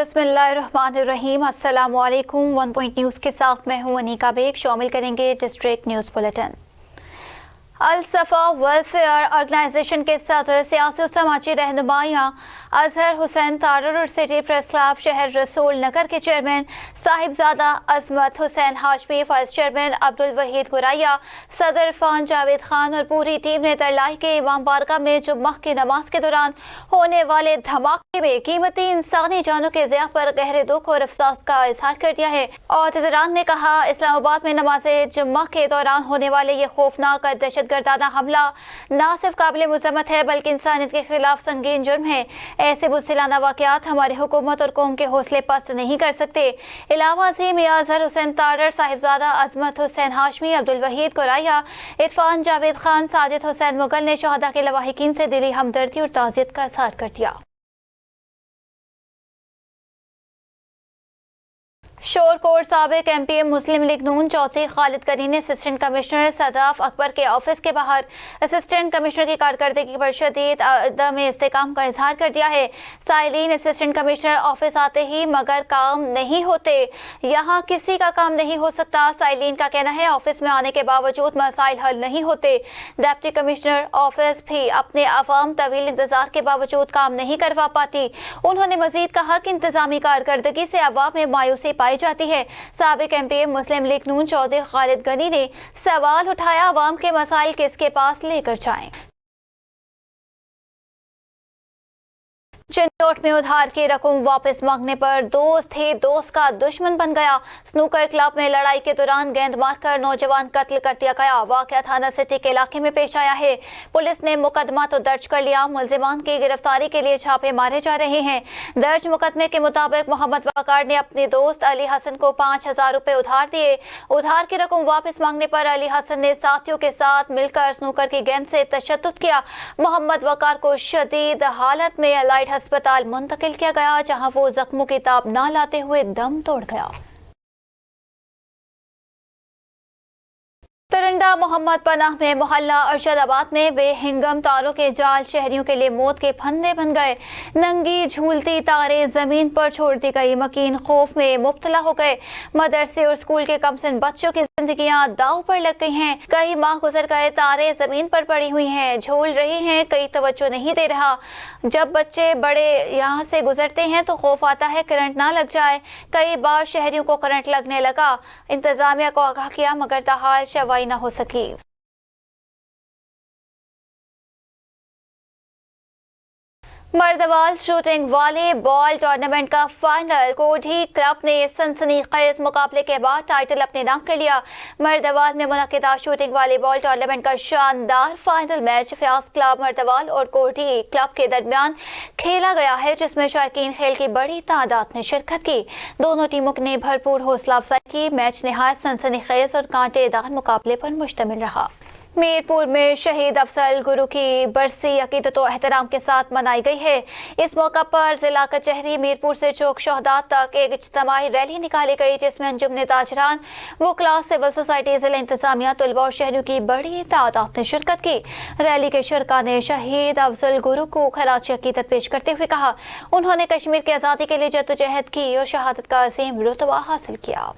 बिस्मिल्लाहिर्रहमानिर्रहीम। अस्सलामु अलैकुम। 1 पॉइंट न्यूज़ के साथ मैं हूं अनीका बेग। शामिल करेंगे डिस्ट्रिक्ट न्यूज़ बुलेटिन। अल सफ़ा वेलफेयर ऑर्गेनाइजेशन के सदर, सियासी और समाजी रहनुमाइयाँ अजहर हुसैन तारर और सिटी प्रेस क्लब शहर रसूल नगर के चेयरमैन साहिबजादा अजमत हुसैन हाशमी, वाइस चेयरमैन अब्दुल वहीद गुरैया, सदर इरफान जावेद खान और पूरी टीम ने दरलाई के इमाम बारगाह में जुम्मा की नमाज के दौरान होने वाले धमाके में कीमती इंसानी जानों के ज़िया पर गहरे दुख और अफसोस का इजहार कर दिया है। अहदेदारान ने कहा, इस्लामाबाद में नमाज जुम्मा के दौरान होने वाले ये खौफनाक दहशतगर्दाना हमला न सिर्फ काबिल मज़म्मत है बल्कि इंसानियत के खिलाफ संगीन जुर्म है। ऐसे बुज़दिलाना वाक़यात हमारी हुकूमत और कौम के हौसले पस्त नहीं कर सकते। इलावा अज़ीम अजहर हुसैन तारर, साहिबजादा अजमत हुसैन हाशमी, अब्दुल वहीद गुरैया, इरफान जावेद खान, साजिद हुसैन मुगल ने शहदा के लवाहिकीन से दिली हमदर्दी और ताज़ियत का इज़हार कर दिया। शोरकोट साबिक एमपीएम मुस्लिम लीग नून चौधरी खालिद गनी ने असिस्टेंट कमिश्नर सदाफ अकबर के ऑफिस के बाहर असिस्टेंट कमिश्नर की कारकर्दगी पर शदीद अदम इस्तेकाम का इजहार कर दिया है। साइलिन, असिस्टेंट कमिश्नर ऑफिस आते ही मगर काम नहीं होते, यहाँ किसी का काम नहीं हो सकता। साइलिन का कहना है, ऑफिस में आने के बावजूद मसाइल हल नहीं होते। डिप्टी कमिश्नर ऑफिस भी अपने अवाम तवील इंतजार के बावजूद काम नहीं करवा पाती। उन्होंने मजीद कहा कि इंतजामी कारकर्दगी से अवाम में मायूसी पाई जाती है। साबिक एमपीएम मुस्लिम लीग नून चौधरी खालिद गनी ने सवाल उठाया, अवाम के मसाइल किसके पास लेकर जाएं। चिंदोट में उधार की रकम वापस मांगने पर दोस्त ही दोस्त का दुश्मन बन गया। स्नूकर क्लब में लड़ाई के दौरान गेंद मारकर नौजवान कत्ल कर दिया गया। वाकया थाना सिटी के इलाके में पेश आया है। पुलिस ने मुकदमा तो दर्ज कर लिया, मुलजिमान की गिरफ्तारी के लिए छापे मारे जा रहे हैं। दर्ज मुकदमे के मुताबिक मोहम्मद वकार ने अपने दोस्त अली हसन को 5,000 रुपए उधार दिए। उधार की रकम वापस मांगने पर अली हसन ने साथियों के साथ मिलकर स्नूकर की गेंद से तशद्दुद किया। मोहम्मद वकार को शदीद हालत में एलाइड अस्पताल मुंतकिल किया गया, जहां वो जख्मों की ताब ना लाते हुए दम तोड़ गया। तरंडा मोहम्मद पनाह में मोहल्ला अरशदाबाद में बेहिंगम तारों के जाल शहरियों के लिए मौत के फंदे बन गए। नंगी झूलती तारें जमीन पर छोड़ दी गई, मकीन खौफ में मुब्तला हो गए। मदरसे और स्कूल के कमसिन बच्चों की जिंदगियां दांव पर लग गई हैं। कई माह गुजर गए, तारें जमीन पर पड़ी हुई हैं, झूल रही हैं, कई तवज्जो नहीं दे रहा। जब बच्चे बड़े यहाँ से गुजरते हैं तो खौफ आता है करंट ना लग जाए। कई बार शहरियों को करंट लगने लगा, इंतजामिया को आगाह किया मगर ताहाल शवाई न हो सकी। मर्दवाल शूटिंग वॉलीबॉल टूर्नामेंट का फाइनल कोठी क्लब ने सनसनीखेज मुकाबले के बाद टाइटल अपने नाम कर लिया। मर्दवाल में मुनक्किदा शूटिंग वॉलीबॉल टूर्नामेंट का शानदार फाइनल मैच फयाज क्लब मर्दवाल और कोठी क्लब के दरमियान खेला गया है, जिसमें शायकीन खेल की बड़ी तादाद ने शिरकत की। दोनों टीमों ने भरपूर हौसला अफजाई की। मैच नहायत सनसनीखेज और कांटेदार मुकाबले पर मुश्तमिल रहा। मीरपुर में शहीद अफजल गुरु की बरसी अकीदत व एहतराम के साथ मनाई गई है। इस मौका पर जिला कचहरी मीरपुर से चौक शहदा तक एक इज्तिमाई रैली निकाली गई, जिसमें अंजुमन ताजरान, वकला, सिविल सोसाइटी, जिला इंतजामिया, तलबा और शहरियों की बड़ी तादाद ने शिरकत की। रैली के शुरका ने शहीद अफजल गुरु को खराज अकीदत पेश करते हुए कहा, उन्होंने कश्मीर की आज़ादी के लिए जद्दोजहद की और शहादत का अजीम रुतबा हासिल किया।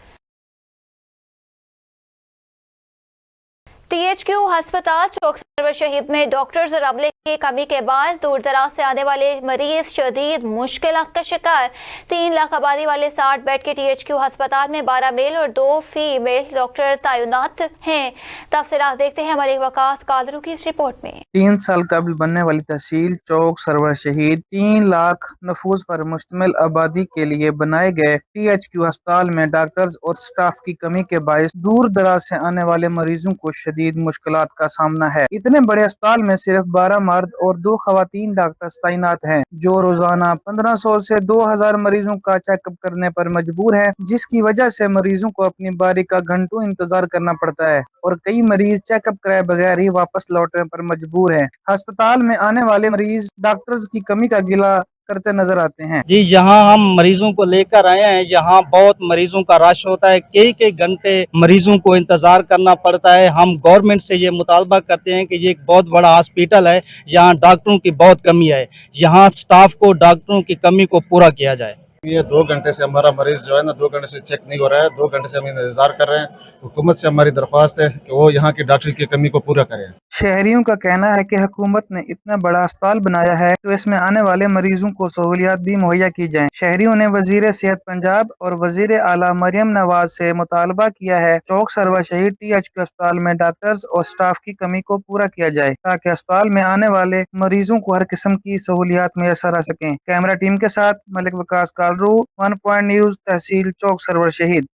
THQ अस्पताल चौक सर्वर शहीद में डॉक्टर्स और अमले की कमी के बायस दूर दराज से आने वाले मरीज शदीद मुश्किलात का शिकार। 3 लाख आबादी वाले 60 बेड के THQ अस्पताल में 12 मेल और 2 फीमेल डॉक्टर्स तैनात हैं। तफसीलात देखते हैं हमारे वकास कादरू की इस रिपोर्ट में। 3 साल काबिल बनने वाली तहसील चौक सरवर शहीद 3 लाख नफूस पर मुश्तमिल आबादी के लिए बनाए गए THQ अस्पताल में डॉक्टर्स और स्टाफ की कमी के बायस दूर दराज से आने वाले मरीजों को शदीद मुश्किलात का सामना है। इतने बड़े अस्पताल में सिर्फ 12 मर्द और 2 खवातीन डॉक्टर्स तैनात हैं, जो रोजाना 1500 से 2000 मरीजों का चेकअप करने पर मजबूर हैं, जिसकी वजह से मरीजों को अपनी बारी का घंटों इंतजार करना पड़ता है और कई मरीज चेकअप कराए बगैर ही वापस लौटने पर मजबूर हैं। अस्पताल में आने वाले मरीज डॉक्टर्स की कमी का गिला करते नजर आते हैं। जी, यहाँ हम मरीजों को लेकर आए हैं। यहाँ बहुत मरीजों का रश होता है, कई घंटे मरीजों को इंतजार करना पड़ता है। हम गवर्नमेंट से ये मुतालबा करते हैं कि ये एक बहुत बड़ा हॉस्पिटल है, यहाँ डॉक्टरों की बहुत कमी है, यहाँ स्टाफ को डॉक्टरों की कमी को पूरा किया जाए। ये 2 घंटे से हमारा मरीज जो है ना 2 घंटे से चेक नहीं हो रहा है। 2 घंटे से हम इंतजार कर रहे हैं। हुकूमत से हमारी दरख्वास्त है कि वो यहाँ की डॉक्टरी की कमी को पूरा करें। शहरियों का कहना है कि हुकूमत ने इतना बड़ा अस्पताल बनाया है तो इसमें आने वाले मरीजों को सहूलियात भी मुहैया की जाएं। शहरियों ने वजीर सेहत पंजाब और वजीर आला मरियम नवाज से मुतालबा किया है चौक सरवा शहीद THQ अस्पताल में डॉक्टर्स और स्टाफ की कमी को पूरा किया जाए ताकि अस्पताल में आने वाले मरीजों को हर किस्म की सहूलियात मैसर आ सकें। कैमरा टीम के साथ मलिक वकास कालरू, 1 पॉइंट न्यूज, तहसील चौक सरवर शहीद।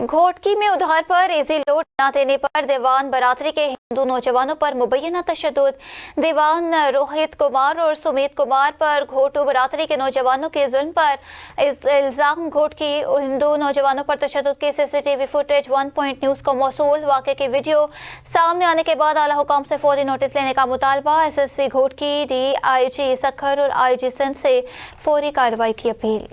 घोटकी में उधार पर इजी लोड न देने पर दीवान बरादरी के हिंदू नौजवानों पर मुबैना तशद्दुद। दीवान रोहित कुमार और सुमित कुमार पर घोटू बरादरी के नौजवानों के जुल्म पर इल्जाम। घोटकी हिंदू नौजवानों पर तशद्दुद की CCTV फुटेज 1 पॉइंट न्यूज को मौसूल। वाक़े की वीडियो सामने आने के बाद आला हुकाम से फौरी नोटिस लेने का मुतालबा। SSP घोटकी, DIG सक्खर और IG सिंध से फौरी कार्रवाई की अपील।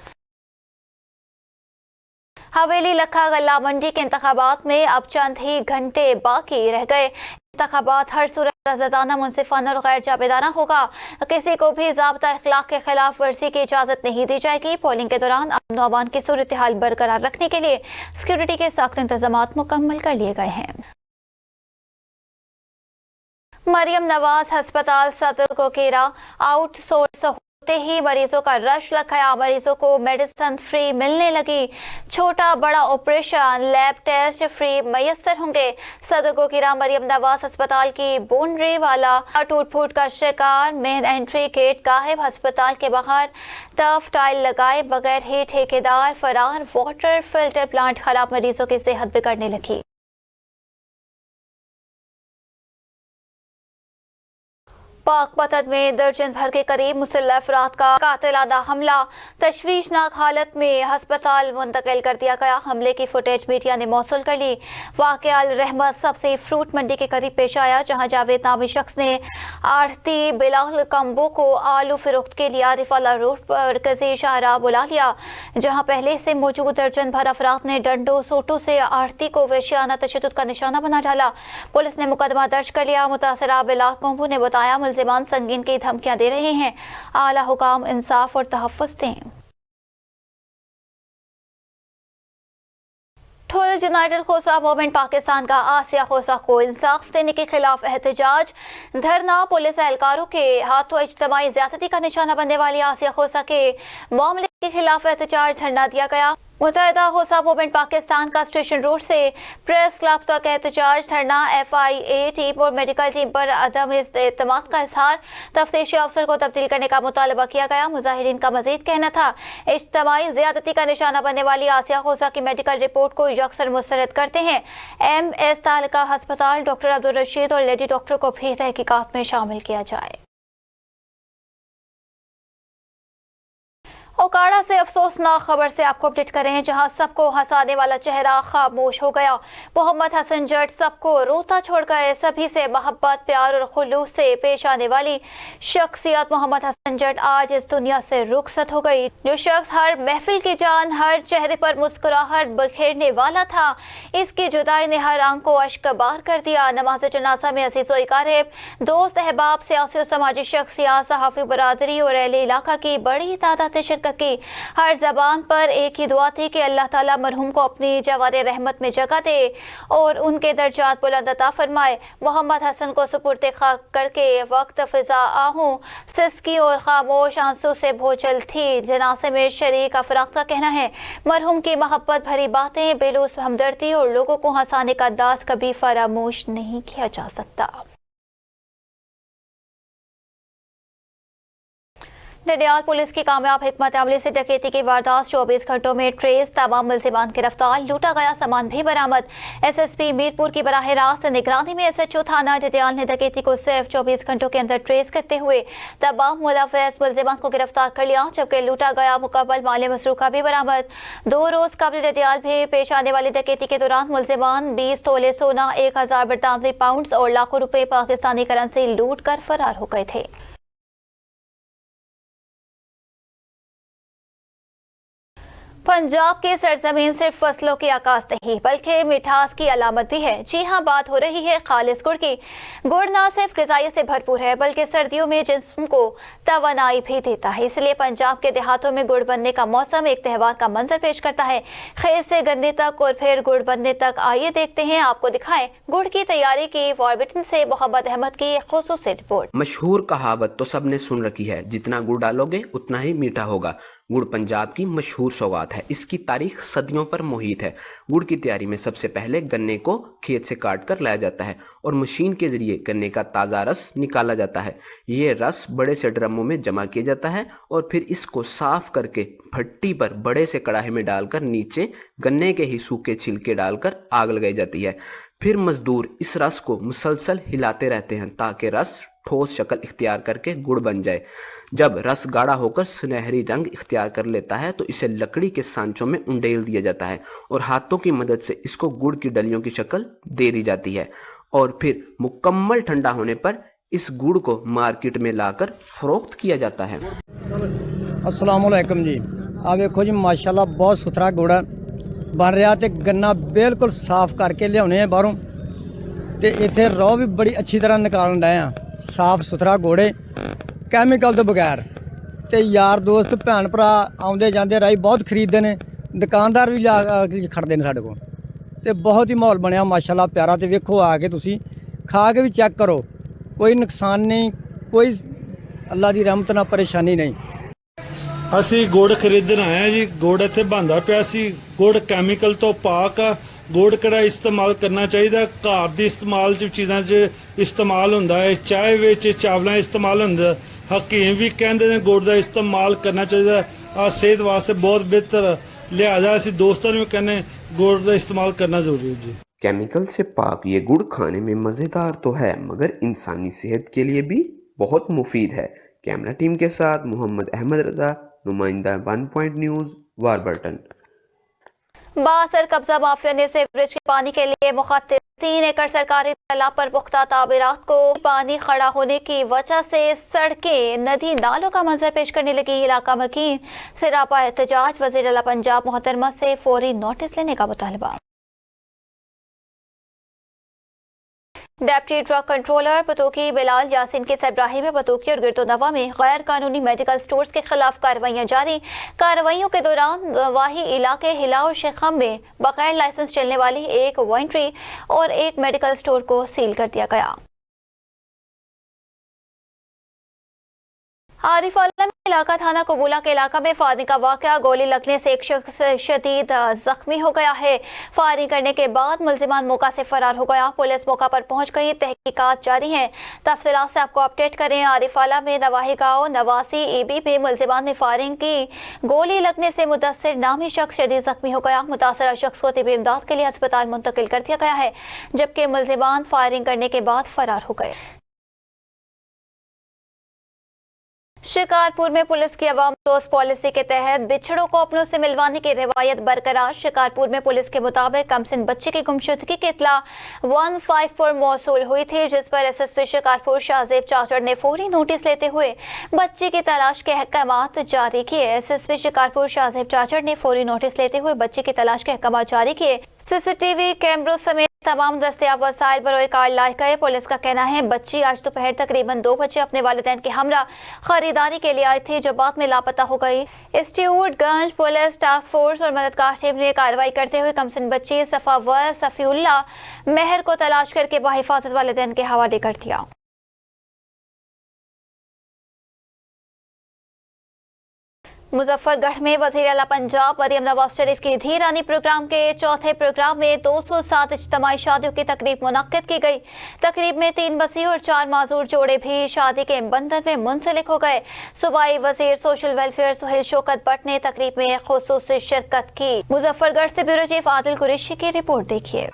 हवेली लखा गल्ला मंडी के इंतखाबात में अब चंद ही घंटे बाकी रह गए। इंतखाबात हर सूरत आज़ादाना, मुनसिफाना और गैर जाबेदाना होगा। किसी को भी ज़ाब्ता इखलाक के खिलाफ वर्जी की इजाज़त नहीं दी जाएगी। पोलिंग के दौरान अमन व अमान की सूरत हाल बरकरार रखने के लिए सिक्योरिटी के सख्त इंतजामात मुकम्मल कर लिए गए हैं। मरियम नवाज अस्पताल सदर को घेरा। आउटसोर्स ही मरीजों का रश लगा। मरीजों को मेडिसिन फ्री मिलने लगी। छोटा बड़ा ऑपरेशन, लैब टेस्ट फ्री मैसर होंगे। सदर को गिरा मरियम नवाज अस्पताल की बाउंड्री वाला टूट फूट का शिकार। मेन एंट्री गेट गायब। अस्पताल के बाहर टफ टाइल लगाए बगैर ही ठेकेदार फरार। वाटर फिल्टर प्लांट खराब, मरीजों की सेहत बिगड़ने लगी। पाकपतन में दर्जन भर के करीब मुसल्लह अफराद का कातिलाना हमला। तशवीशनाक हालत में अस्पताल मुंतकिल कर दिया गया। हमले की फुटेज मीडिया ने मौसूल कर ली। वाक़या अल रहमत सबसे फ्रूट मंडी के करीब पेश आया, जहां जावेद नामी शख्स ने आढ़ती बिलाल कम्बो को आलू फरोख्त के लिए आरिफवाला रोड पर मरकजी शाहराह बुला लिया, जहां पहले से मौजूद दर्जन भर अफराद ने डंडों सोटों से आढ़ती को वहशियाना तशद्दुद का निशाना बना डाला। पुलिस ने मुकदमा दर्ज कर लिया। मुतासरा बिलाल कम्बो ने बताया मुल्जिमान संगीन की धमकियां दे रहे हैं। आला हुकाम इंसाफ और तहफ़्फ़ुज़ दें। ठुल यूनाइटेड खोसा मूवमेंट पाकिस्तान का आसिया खोसा को इंसाफ देने के खिलाफ एहतजाज। धरना पुलिस एहलकारों के हाथों इज्तिमाई ज्यादती का निशाना बनने वाली आसिया खोसा के मामले के खिलाफ एहतजाज धरना दिया गया। मुत्तहिदा खोसा मूवमेंट पाकिस्तान का स्टेशन रोड से प्रेस क्लब तक एहतजाज धरना। FIA टीम और मेडिकल टीम पर अदम एतमाद का इजहार। तफ्तीशी अफसर को तब्दील करने का मुतालबा किया गया। मुजाहिरीन का मजीद कहना था इज्तिमाई ज़्यादती का निशाना बनने वाली आसिया खोसा की मेडिकल रिपोर्ट को यकसर मुस्तरद करते हैं। MS तालका अस्पताल, डॉक्टर अब्दुल रशीद और लेडी डॉक्टर को भी तहकीकात में शामिल किया जाए। ओकाड़ा से अफसोसनाक खबर से आपको अपडेट कर रहे हैं, जहां सबको हंसाने वाला चेहरा खामोश हो गया। मोहम्मद हसन जट सबको रोता छोड़ गए। सभी से मोहब्बत, प्यार और खुलूस से पेश आने वाली शख्सियत मोहम्मद हसन जट आज इस दुनिया से रुखसत हो गई। जो शख्स हर महफिल की जान, हर चेहरे पर मुस्कुराहट बखेरने वाला था, इसकी जुदाई ने हर आंख को अश्कबार कर दिया। नमाज जनाजा में अजीज़ व अकारिब, दोस्त, अहबाब, सियासी और समाजी शख्सियत, सहाफ़ी बरादरी और अहले इलाका की बड़ी तादाद ने शिरकत की। हर जबान पर एक ही दुआ थी कि अल्लाह ताला मरहूम को अपनी जवारे रहमत में जगह दे और उनके दर्जात बुलंद अता फरमाए। मोहम्मद हसन को सुपुर्द खाक करके वक्त फिजा आहूं सिसकी और खामोश आंसू से भोचल थी। जनाजे में शरीक अफराद का कहना है मरहूम की मोहब्बत भरी बातें, बेलूस हमदर्दी और लोगों को हंसाने का अंदाज कभी फरामोश नहीं किया जा सकता। नडियाल पुलिस की कामयाब हिकमत अमली से डकैती की वारदात, 24 घंटों में ट्रेस, तमाम मुल्जिमान गिरफ्तार, लूटा गया सामान भी बरामद। SSP मीरपुर की बराह रास्त निगरानी में SHO थाना नडियाल ने डकैती को सिर्फ 24 घंटों के अंदर ट्रेस करते हुए तमाम मुलव्वस मुल्जिमान को गिरफ्तार कर लिया, जबकि लूटा गया मुकम्मल माल मसरूका भी बरामद। 2 रोज कबल नडियाल में पेश आने वाली डकैती के दौरान मुल्जिमान 20 तोले सोना, 1000 बरतानवी पाउंड और लाखों रुपए पाकिस्तानी करेंसी लूट कर फरार हो गए थे। पंजाब की सरजमीन सिर्फ फसलों की आकाश नहीं बल्कि मिठास की अलामत भी है। जी हाँ, बात हो रही है खालिस गुड़ की। गुड़ न सिर्फ ग़िज़ाई से भरपूर है बल्कि सर्दियों में जिस्म को तवानाई भी देता है। इसलिए पंजाब के देहातों में गुड़ बनने का मौसम एक त्यौहार का मंजर पेश करता है। खेत से गन्ने तक और फिर गुड़ बनने तक। आइए देखते हैं, आपको दिखाएं गुड़ की तैयारी की वॉरबिटन से मोहम्मद अहमद की एक खुसूसी रिपोर्ट। मशहूर कहावत तो सबने सुन रखी है, जितना गुड़ डालोगे उतना ही मीठा होगा। गुड़ पंजाब की मशहूर सौगात है। इसकी तारीख सदियों पर मोहित है। गुड़ की तैयारी में सबसे पहले गन्ने को खेत से काट कर लाया जाता है और मशीन के जरिए गन्ने का ताज़ा रस निकाला जाता है। ये रस बड़े से ड्रमों में जमा किया जाता है और फिर इसको साफ करके भट्टी पर बड़े से कड़ाही में डालकर नीचे गन्ने के ही सूखे छिलके डालकर आग लगाई जाती है। फिर मजदूर इस रस को मुसलसल हिलाते रहते हैं ताकि रस ठोस शक्ल इख्तियार करके गुड़ बन जाए। जब रस गाढ़ा होकर सुनहरी रंग इख्तियार कर लेता है तो इसे लकड़ी के सांचों में उंडेल दिया जाता है और हाथों की मदद से इसको गुड़ की डलियों की शक्ल दे दी जाती है और फिर मुकम्मल ठंडा होने पर इस गुड़ को मार्केट में लाकर फरोख्त किया जाता है। अस्सलाम वालेकुम जी। आप देखो जी, माशाल्लाह बहुत सुथरा गुड़ बन रहा ते गन्ना बिल्कुल साफ करके लियाने बाहरों ते इत्थे रौ भी बड़ी अच्छी तरह निकालन रहे हैं। साफ सुथरा गुड़ है, कैमिकल तो बगैर। ते यार दोस्त भैन भरा आउंदे जांदे राही बहुत खरीदते हैं, दुकानदार भी खड़ते हैं साढ़े को। ते बहुत ही माहौल बनया माशाल्लाह प्यारा। ते वेखो आके तुसी खा के भी चेक करो, कोई नुकसान नहीं, कोई अल्लाह की रहमत ना परेशानी नहीं। ਅਸੀਂ ਗੁੜ ਖਰੀਦਣ ਆਏ ਹਾਂ ਜੀ। ਗੁੜ ਇੱਥੇ ਬਣਦਾ ਪਿਆ ਸੀ। ਗੁੜ ਕੈਮੀਕਲ ਤੋਂ ਪਾਕ ਆ। ਗੁੜ ਕਿਹੜਾ ਇਸਤੇਮਾਲ ਕਰਨਾ ਚਾਹੀਦਾ, ਘਰ ਦੀ ਇਸਤੇਮਾਲ 'ਚ ਚੀਜ਼ਾਂ 'ਚ ਇਸਤੇਮਾਲ ਹੁੰਦਾ ਹੈ। ਚਾਹ ਵਿੱਚ ਚਾਵਲਾਂ ਇਸਤੇਮਾਲ ਹੁੰਦਾ। ਹਕੀਮ ਵੀ ਕਹਿੰਦੇ ਨੇ ਗੁੜ ਦਾ ਇਸਤੇਮਾਲ ਕਰਨਾ ਚਾਹੀਦਾ, ਆ ਸਿਹਤ ਵਾਸਤੇ ਬਹੁਤ ਬਿਹਤਰ। ਲਿਹਾਜ਼ਾ ਅਸੀਂ ਦੋਸਤਾਂ ਨੂੰ ਵੀ ਕਹਿੰਦੇ गुड़ का इस्तेमाल करना जरूरी है जी। केमिकल से पाक ये गुड़ खाने में मज़ेदार तो है मगर इंसानी सेहत के लिए भी बहुत मुफीद है। कैमरा टीम के साथ मोहम्मद अहमद रजा, नुमाइंदा 1 पॉइंट न्यूज़, वारबर्टन। बासर कब्जा माफिया ने सीवरेज के पानी के लिए मुखत्तिर 3 एकड़ सरकारी तालाब पर पुख्ता तामीरात को पानी खड़ा होने की वजह से सड़कें नदी नालों का मंजर पेश करने लगी। इलाका मकीन सिरापा एहतजाज, वज़ीर आला पंजाब मोहतरमा से फौरी नोटिस लेने का मुतालबा। Deputy drug controller Pattoki Bilal Yasin की सरबराही में पतोकी और गिरदोनवा में गैर कानूनी मेडिकल स्टोर्स के खिलाफ कार्रवाइयां जारी। कार्रवाइयों के दौरान वाही इलाके हिला और शेखम में बगैर लाइसेंस चलने वाली एक वाइनरी और एक मेडिकल स्टोर को सील कर दिया गया। आरिफ आलम इलाका थाना कबूला के इलाका में फायरिंग का वाकया। गोली लगने से एक शख्स शदीद जख्मी हो गया है। फायरिंग करने के बाद मुलजिमान मौका से फरार हो गया। पुलिस मौका पर पहुंच गई, तहकीकात जारी हैं। तफसीलात से आपको अपडेट करें। आरिफ आलम में नवाही गाँव नवासी ईबी में मुलजिमान ने फायरिंग की। गोली लगने से मुदस्सिर नामी शख्स शदीद जख्मी हो गया। मुतासरा शख्स को तिबी इमदाद के लिए अस्पताल मुंतकिल कर दिया गया है जबकि मुलजिमान फायरिंग करने के बाद फरार हो गए। शिकारपुर में पुलिस की अवाम दोस्त पॉलिसी के तहत बिछड़ों को अपनों से मिलवाने की रिवायत बरकरार। शिकारपुर में पुलिस के मुताबिक कमसिन बच्चे की गुमशुदगी की इत्तला 15 पर मौसूल हुई थी, जिस पर एसएसपी शिकारपुर शाहजेब चाचड़ ने फौरी नोटिस लेते हुए बच्चे की तलाश के अहकामात जारी किए। एसएसपी शिकारपुर शाहजेब चाचड़ ने फौरी नोटिस लेते हुए बच्चे की तलाश के अहकामात जारी किए। सीसीटीवी कैमरों समेत तमाम दस्तयाब वसाइल बरोए कार लाए गए। पुलिस का कहना है बच्ची आज दोपहर तकरीबन 2 बजे अपने वालिदैन के हमरा खरीदारी के लिए आई थी जो बाद में लापता हो गई। स्टूअर्टगंज पुलिस टास्क फोर्स और मददगार टीम ने कार्रवाई करते हुए कमसिन बच्ची सफावर सफीउल्ला मेहर को तलाश करके बाहिफाजत वालिदैन के हवाले कर दिया। मुजफ्फरगढ़ में वज़ीर आला पंजाब मरियम नवाज शरीफ की धीरानी प्रोग्राम के चौथे प्रोग्राम में 207 इज्तिमाई शादियों की तकरीब मुनक्किद की गई। तकरीब में 3 मसीह और 4 माजूर जोड़े भी शादी के बंधन में मुंसलिक हो गए। सूबाई वज़ीर सोशल वेलफेयर सुहेल शौकत भट्ट ने तकरीब में खुसूसी शिरकत की। मुजफ्फरगढ़ से ब्यूरो चीफ आदिल कुरैशी की रिपोर्ट देखिए।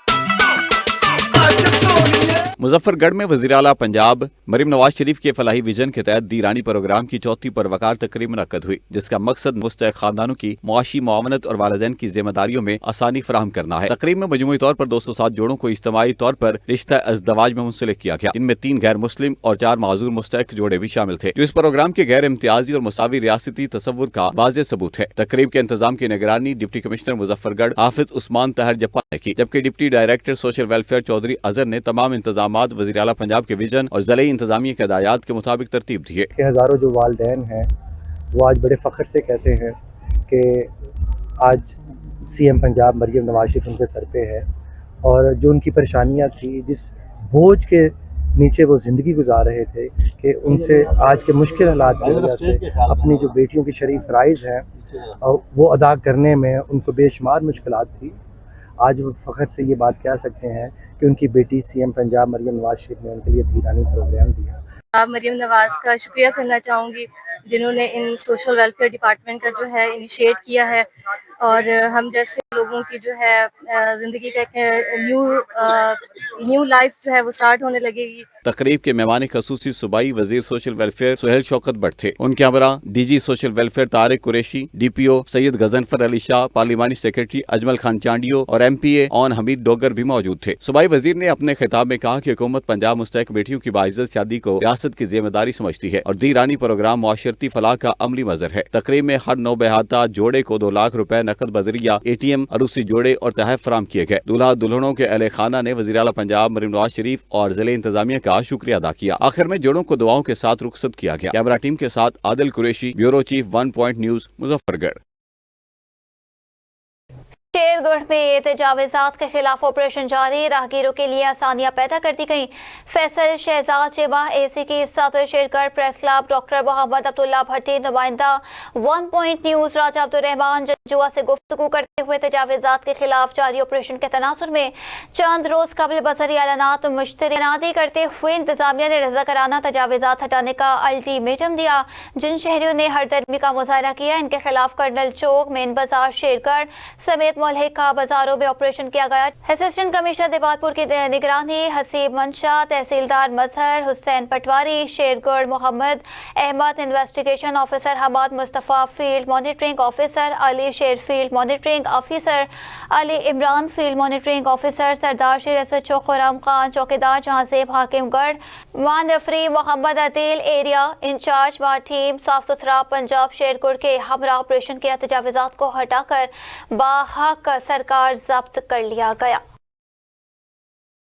मुजफ्फरगढ़ में वज़ीर आला पंजाब मरीम नवाज शरीफ के फलाही विजन के तहत दी रानी प्रोग्राम की चौथी परवकार तकरीब मुनक्कद हुई, जिसका मकसद मुस्तहिक़ खानदानों की मुआशी मुआवनत और वालिदैन की जिम्मेदारियों में आसानी फराहम करना है। तकरीब में मजमूई तौर पर 207 जोड़ों को इज्तिमाई तौर पर रिश्ता अज़दवाज में मुंसलिक किया गया, जिनमें 3 गैर मुस्लिम और 4 माजूर मुस्तहिक़ जोड़े भी शामिल थे, जो इस प्रोग्राम के गैर इम्तियाजी और मुसावी रियासती तसव्वुर का वाज़ेह सबूत है। तकरीब के इंतजाम की निगरानी डिप्टी कमिश्नर मुजफ्फरगढ़ हाफिज उस्मान तहर जप्पा ने की, जबकि deputy director social welfare Chaudhry Azhar ने तमाम इंतजामात वज़ीर आला पंजाब के विजन और ज़िले इंतजामिया के हिदायत के मुताबिक तरतीब दिए। हज़ारों जो वालिदैन हैं वो आज बड़े फ़ख्र से कहते हैं कि आज CM पंजाब मरीम नवाज शरीफ उनके सर पे है, और जो उनकी परेशानियां थी, जिस बोझ के नीचे वो ज़िंदगी गुजार रहे थे, कि उनसे आज के मुश्किल हालात की वजह से अपनी जो बेटियों की शरीफ फ़राइज़ हैं वो अदा करने में उनको बेशुमार मुश्किलात थी। आज वो फ़ख्र से ये बात कह सकते हैं कि उनकी बेटी CM पंजाब मरीम नवाज शरीफ ने उनके लिए दीरानी प्रोग्राम दिया। मरीम नवाज का शुक्रिया करना चाहूँगी जिन्होंने इन सोशल वेलफेयर डिपार्टमेंट का जो है इनिशिएट किया है, और हम जैसे लोगों की जो है ज़िंदगी का न्यू लाइफ जो है वो स्टार्ट होने लगेगी। तकरीब के मेहमान खसूसी सूबाई वजीर सोशल वेलफेयर सुहेल शौकत भट्ट थे। उनके हमरा DG social welfare Tariq Qureshi, DPO Syed Ghazanfar Ali Shah, पार्लिमानी सेक्रेटरी अजमल खान चांडियो और MPA ऑन हमीद डोगर भी मौजूद थे। सूबाई वजीर ने अपने खिताब में कहा कि हुकूमत पंजाब मुस्तहिक बेटियों की बाइज्जत शादी को रियासत की जिम्मेदारी समझती है और दी रानी प्रोग्राम मुआशरती फलाह का अमली मजर है। तकरीब में हर नौबहाता जोड़े को 2 लाख रुपए नकद बजरिया ATM, अरूसी जोड़े और तहफ फराम किए गए। दूल्हा दुल्हनों के अहले खाना ने वज़ीर आला पंजाब मरीम नवाज शरीफ और जिले इंतजामिया का शुक्रिया अदा किया। आखिर में जोड़ों को दुआओं के साथ रुखसत किया गया। कैमरा टीम के साथ Adil Qureshi, bureau chief 1 point news, Muzaffargarh. Shergarh में तजावीज़ात के खिलाफ ऑपरेशन जारी, राहगीरों के लिए आसानियां पैदा कर दी गई। फैसल शहजाद चेबा AC की सदर Shergarh press club doctor Mohammad Abdullah Bhatti, नुमाइंदा 1 पॉइंट न्यूज राजा अब्दुर्रहमान जजुआ से गुफ्तगू करते हुए तजावीज़ात के खिलाफ जारी ऑपरेशन के तनासुर में चंद रोज कबल बजरी ऐलानात मुश्तरी करते हुए इंतजामिया ने रज़ाकाराना तजावीज़ात हटाने का अल्टीमेटम दिया। जिन शहरियों ने हरदर्मी का मुजाहरा किया, इनके खिलाफ कर्नल चौक, मेन बाजार शेरगढ़ समेत मुल्हिका बाजारों में ऑपरेशन किया गया। असिस्टेंट कमिश्नर देवालपुर की निगरानी हसीब मंशा, तहसीलदार मजहर हुसैन पटवारी Shergarh, Mohammad Ahmed investigation officer, Hammad Mustafa field monitoring officer, Ali Sher field monitoring officer, Ali Imran field monitoring officer, Sardar Sher SHO Khurram Khan चौकीदार, जहांजेब हाकिमगढ़, मानफरी मोहम्मद अदील एरिया इंचार्ज व टीम साफ सुथरा पंजाब शेरगढ़ के हमरा ऑपरेशन किया। तजावीज़ात को हटाकर बाहक सरकार जब्त कर लिया गया।